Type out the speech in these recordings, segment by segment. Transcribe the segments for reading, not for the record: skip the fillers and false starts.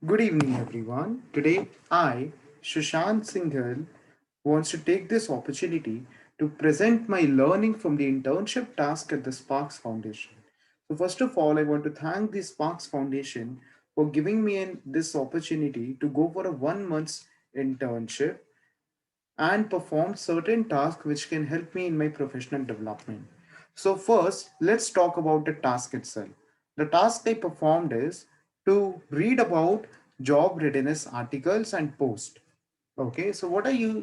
Good evening, everyone. Today, Shashank Singhal, wants to take this opportunity to present my learning from the internship task at the Sparks Foundation. So, first of all, I want to thank the Sparks Foundation for giving me this opportunity to go for a 1 month internship and perform certain tasks which can help me in my professional development. So, first, let's talk about the task itself. The task I performed is to read about job readiness articles and post. Okay, so what I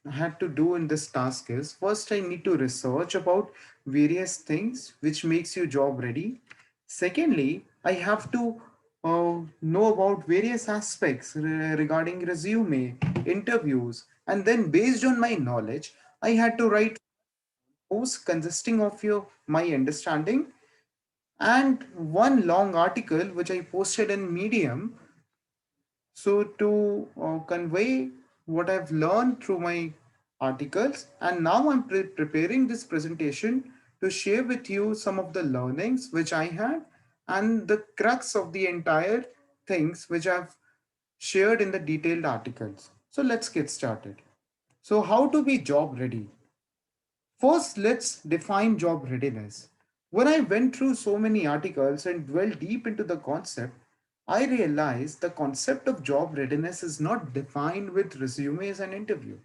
had to do in this task is first I need to research about various things which makes you job ready. Secondly, I have to know about various aspects regarding resume, interviews, and then based on my knowledge, I had to write posts consisting of my understanding and one long article which I posted in Medium so to convey what I've learned through my articles, and now I'm preparing this presentation to share with you some of the learnings which I had and the crux of the entire things which I've shared in the detailed articles. So let's get started. So how to be job ready? First, let's define job readiness. When I went through so many articles and dwelled deep into the concept, I realized the concept of job readiness is not defined with resumes and interview.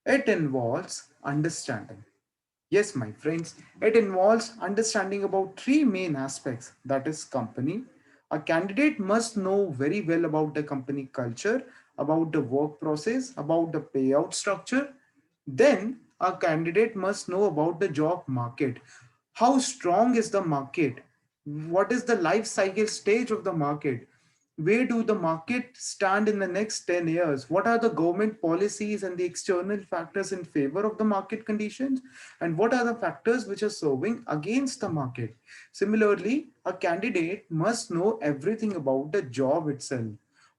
It involves understanding. Yes, my friends, it involves understanding about three main aspects, that is, company. A candidate must know very well about the company culture, about the work process, about the payout structure. Then, a candidate must know about the job market. How strong is the market? What is the life cycle stage of the market? Where do the market stand in the next 10 years? What are the government policies and the external factors in favor of the market conditions? And what are the factors which are serving against the market? Similarly, a candidate must know everything about the job itself.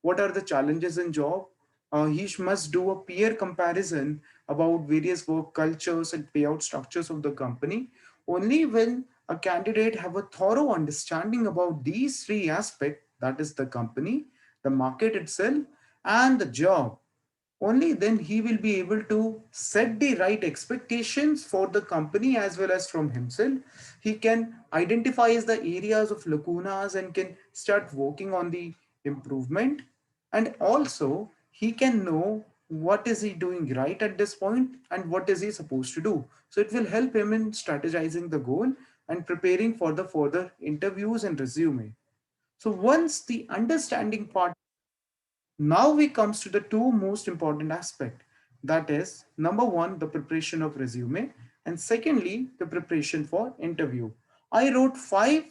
What are the challenges in job? He must do a peer comparison about various work cultures and payout structures of the company. Only when a candidate have a thorough understanding about these three aspects, that is the company, the market itself, and the job, only then he will be able to set the right expectations for the company as well as from himself. He can identify the areas of lacunas and can start working on the improvement, and also he can know what is he doing right at this point and what is he supposed to do. So it will help him in strategizing the goal and preparing for the further interviews and resume. So once the understanding part, now we comes to the two most important aspect, that is number one, the preparation of resume, and secondly, the preparation for interview. I wrote 5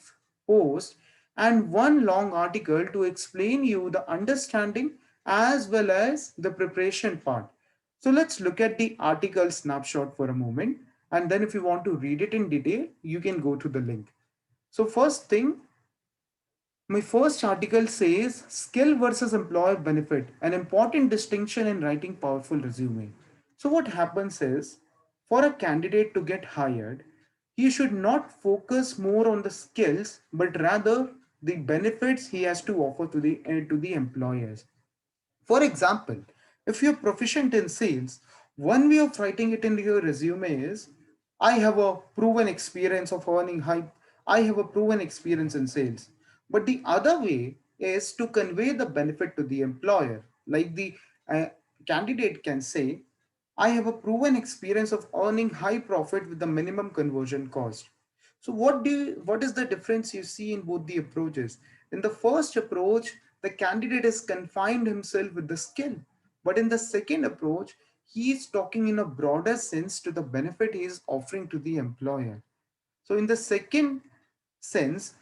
posts and one long article to explain you the understanding as well as the preparation part. So let's look at the article snapshot for a moment, and then if you want to read it in detail you can go to the link. So first thing, my first article says skill versus employer benefit, an important distinction in writing powerful resume. So what happens is, for a candidate to get hired, he should not focus more on the skills but rather the benefits he has to offer to the employers. For example, if you're proficient in sales, one way of writing it in your resume is I have a proven experience of earning high, I have a proven experience in sales. But the other way is to convey the benefit to the employer. Like the uh, candidate can say, I have a proven experience of earning high profit with the minimum conversion cost. So what is the difference you see in both the approaches? In the first approach, the candidate is confined himself with the skill. But in the second approach, he is talking in a broader sense to the benefit he is offering to the employer. So in the second sense,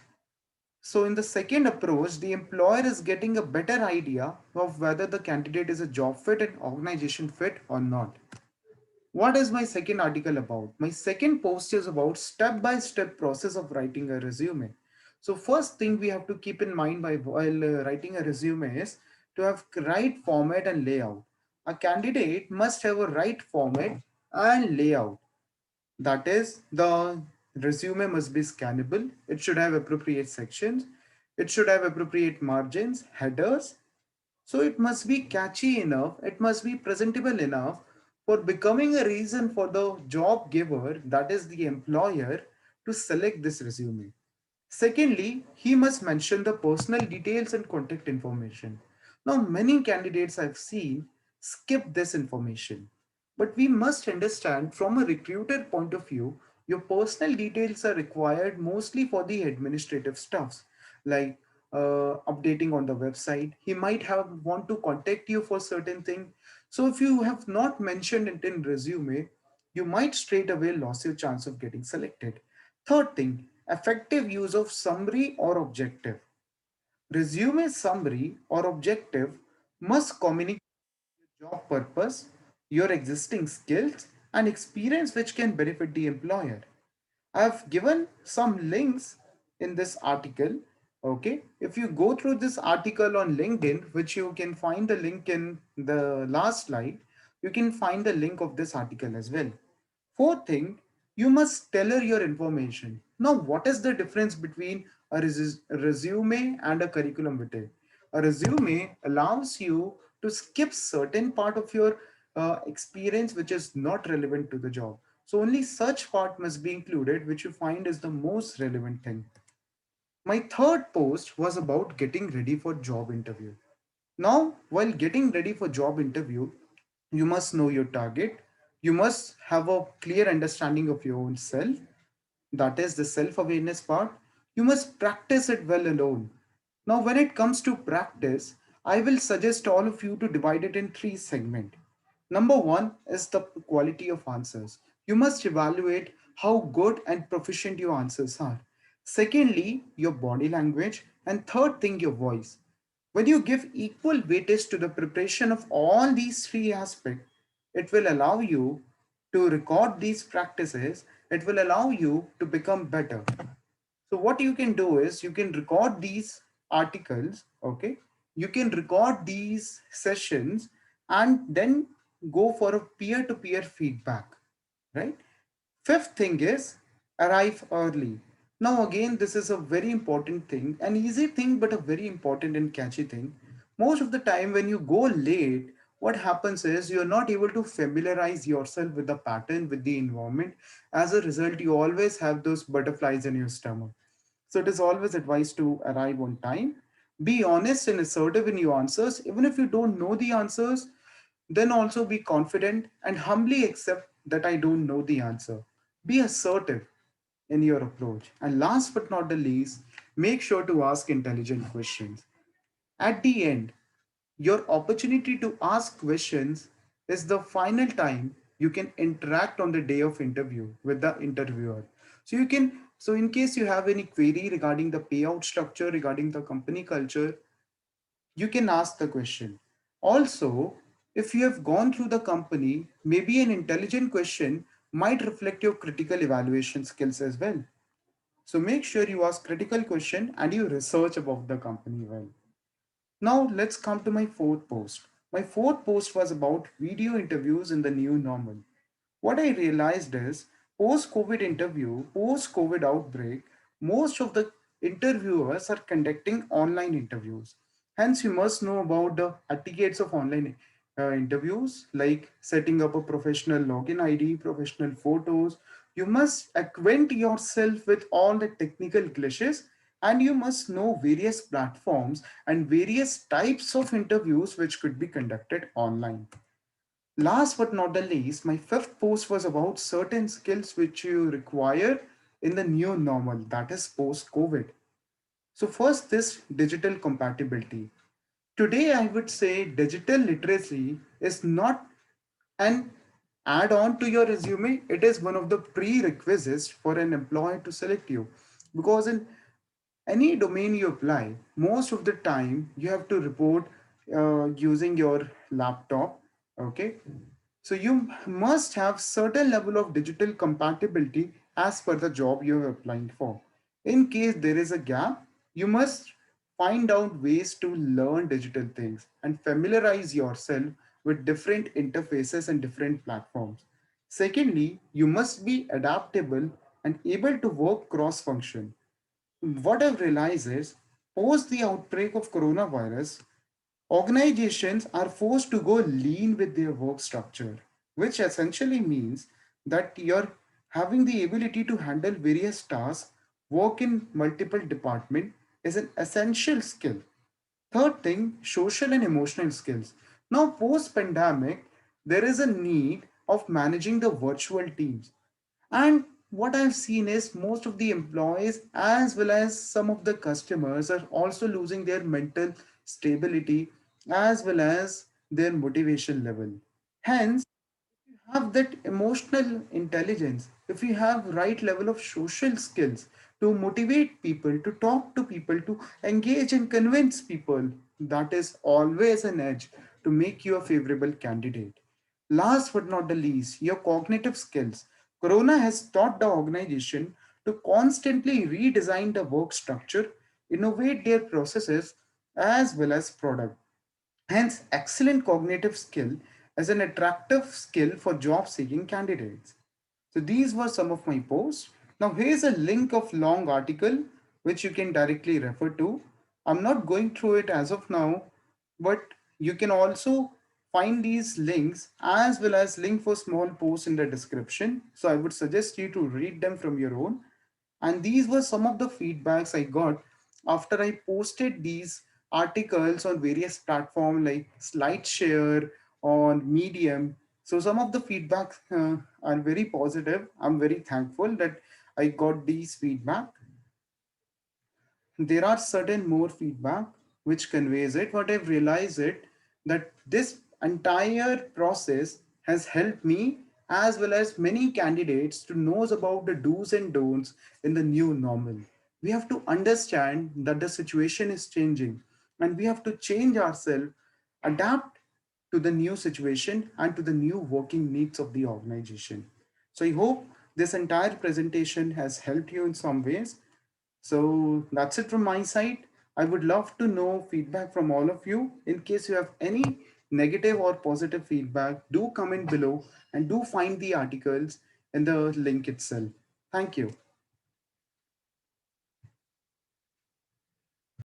so in the second approach, the employer is getting a better idea of whether the candidate is a job fit and organization fit or not. What is my second article about? My second post is about step-by-step process of writing a resume. So first thing we have to keep in mind while writing a resume is to have right format and layout. A candidate must have a right format and layout. That is, the resume must be scannable. It should have appropriate sections. It should have appropriate margins, headers, So it must be catchy enough, it must be presentable enough for becoming a reason for the job giver, that is the employer, to select this resume. Secondly, he must mention the personal details and contact information. Now, many candidates I've seen skip this information. But we must understand from a recruiter point of view, your personal details are required mostly for the administrative stuffs like updating on the website. He might have want to contact you for certain thing. So if you have not mentioned it in resume, you might straight away lose your chance of getting selected. Third thing, effective use of summary or objective. Resume summary or objective must communicate your job purpose, your existing skills, and experience which can benefit the employer. I have given some links in this article. Okay, if you go through this article on LinkedIn, which you can find the link in the last slide, you can find the link of this article as well. Fourth thing, you must tailor your information. Now, what is the difference between a resume and a curriculum vitae? A resume allows you to skip certain part of your experience which is not relevant to the job. So only such part must be included which you find is the most relevant thing. My third post was about getting ready for job interview. Now, while getting ready for job interview, you must know your target. You must have a clear understanding of your own self. That is the self awareness part. You must practice it well alone. Now, when it comes to practice, I will suggest all of you to divide it in three segments. Number one is the quality of answers. You must evaluate how good and proficient your answers are. Secondly, your body language. And third thing, your voice. When you give equal weightage to the preparation of all these three aspects, it will allow you to record these practices. It will allow you to become better. So what you can do is you can record these articles, okay? You can record these sessions and then go for a peer-to-peer feedback, right? Fifth thing is arrive early. Now again, this is a very important thing, an easy thing, but a very important and catchy thing. Most of the time when you go late, what happens is you're not able to familiarize yourself with the pattern, with the environment. As a result, you always have those butterflies in your stomach. So it is always advised to arrive on time. Be honest and assertive in your answers. Even if you don't know the answers, then also be confident and humbly accept that I don't know the answer. Be assertive in your approach. And last but not the least, make sure to ask intelligent questions. At the end, your opportunity to ask questions is the final time you can interact on the day of interview with the interviewer. So in case you have any query regarding the payout structure, regarding the company culture, you can ask the question. Also, if you have gone through the company, maybe an intelligent question might reflect your critical evaluation skills as well. So make sure you ask critical question and you research about the company well. Now let's come to my fourth post. My fourth post was about video interviews in the new normal. What I realized is post-COVID interview, post-COVID outbreak, most of the interviewers are conducting online interviews. Hence, you must know about the etiquettes of online interviews, like setting up a professional login ID, professional photos. You must acquaint yourself with all the technical glitches, and you must know various platforms and various types of interviews which could be conducted online. Last but not the least, my fifth post was about certain skills which you require in the new normal, that is post COVID. So, first, this digital compatibility. Today, I would say digital literacy is not an add on to your resume, it is one of the prerequisites for an employer to select you. Because in any domain you apply, most of the time you have to report using your laptop, okay? So you must have certain level of digital compatibility as per the job you're applying for. In case there is a gap, you must find out ways to learn digital things and familiarize yourself with different interfaces and different platforms. Secondly, you must be adaptable and able to work cross function. What I've realized is post the outbreak of coronavirus, Organizations are forced to go lean with their work structure, which essentially means that you're having the ability to handle various tasks, work in multiple departments is an essential skill. Third thing, social and emotional skills. Now, post pandemic, there is a need of managing the virtual teams. And what I've seen is most of the employees, as well as some of the customers, are also losing their mental stability as well as their motivation level. Hence, have that emotional intelligence, if you have right level of social skills to motivate people, to talk to people, to engage and convince people, that is always an edge to make you a favorable candidate. Last but not the least, your cognitive skills. Corona has taught the organization to constantly redesign the work structure, innovate their processes as well as product. Hence, excellent cognitive skill as an attractive skill for job seeking candidates. So these were some of my posts. Now here's a link of long article which you can directly refer to. I'm not going through it as of now, but you can also find these links as well as link for small posts in the description. So I would suggest you to read them from your own. And these were some of the feedbacks I got after I posted these articles on various platforms like SlideShare, on Medium. So some of the feedbacks are very positive. I'm very thankful that I got these feedback. There are certain more feedback which conveys it. What I've realized it that this entire process has helped me as well as many candidates to know about the do's and don'ts in the new normal. We have to understand that the situation is changing and we have to change ourselves, adapt to the new situation and to the new working needs of the organization. So I hope this entire presentation has helped you in some ways. So that's it from my side. I would love to know feedback from all of you. In case you have any negative or positive feedback, do comment below and do find the articles in the link itself. Thank you.